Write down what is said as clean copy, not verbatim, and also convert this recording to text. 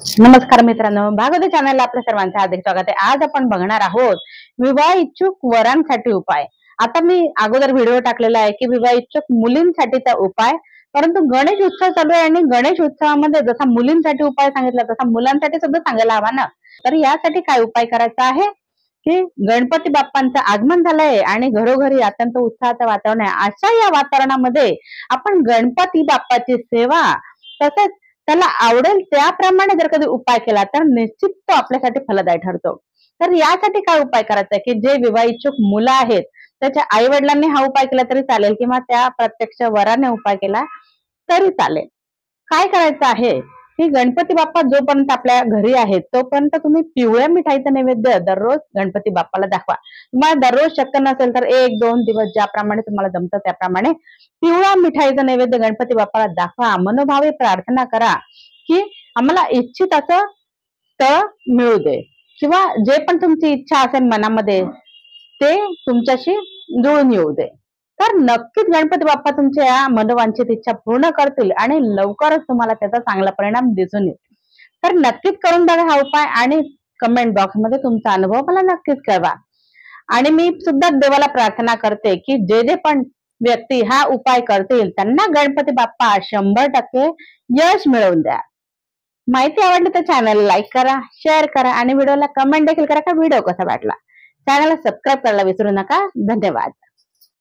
नमस्कार मित्रांनो, भागवत चॅनलला आपल्या सर्वांचं हार्दिक स्वागत आहे। आज आपण बघणार आहोत विवाह इच्छुक वरांसाठी उपाय। आता मी अगोदर व्हिडिओ टाकलेला आहे की विवाह इच्छुक मुलींसाठीचा उपाय, परंतु गणेश उत्सव चालू आहे आणि गणेश उत्सवामध्ये जसा मुलींसाठी उपाय सांगितला तसा मुलांसाठी सुद्धा सांगायला हवा ना। तर यासाठी काय उपाय करायचा आहे की गणपती बाप्पांचं आगमन झालंय आणि घरोघरी अत्यंत उत्साहाचं वातावरण आहे। अशा या वातावरणामध्ये आपण गणपती बाप्पाची सेवा तसेच त्याला आवडेल त्याप्रमाणे जर कधी उपाय केला तर निश्चित तो आपल्यासाठी फलदायी ठरतो। तर यासाठी काय उपाय करायचा आहे की जे विवाह इच्छुक मुलं आहेत त्याच्या आई वडिलांनी हा उपाय केला तरी चालेल किंवा त्या प्रत्यक्ष वराने उपाय केला तरी चालेल। काय करायचं आहे की गणपती बाप्पा जोपर्यंत आपल्या घरी आहेत तोपर्यंत तुम्ही पिवळ्या मिठाईचा नैवेद्य दररोज गणपती बाप्पाला दाखवा। तुम्हाला दररोज शक्य नसेल तर 1-2 दिवस ज्याप्रमाणे तुम्हाला जमतं त्याप्रमाणे पिवळ्या मिठाईचा नैवेद्य गणपती बाप्पाला दाखवा। मनोभावे प्रार्थना करा की आम्हाला इच्छित असं स्थळ मिळू दे किंवा जे पण तुमची इच्छा असेल मनामध्ये ते तुमच्याशी जुळून येऊ दे। तर नक्कीच गणपती बाप्पा तुमच्या या मनोवांछित इच्छा पूर्ण करतील आणि लवकरच तुम्हाला त्याचा चांगला परिणाम दिसून येईल। तर नक्कीच करून बघा हा उपाय आणि कमेंट बॉक्स मध्ये तुमचा अनुभव मला नक्कीच कळवा। आणि मी सुद्धा देवाला प्रार्थना करते की जे जे पण व्यक्ती हा उपाय करतील त्यांना गणपती बाप्पा 100% यश मिळवून द्या। माहिती आवडली तर चॅनल लाईक करा, शेअर करा आणि व्हिडिओला कमेंट देखील करा का व्हिडिओ कसा वाटला। चॅनलला सबस्क्राईब करायला विसरू नका। धन्यवाद।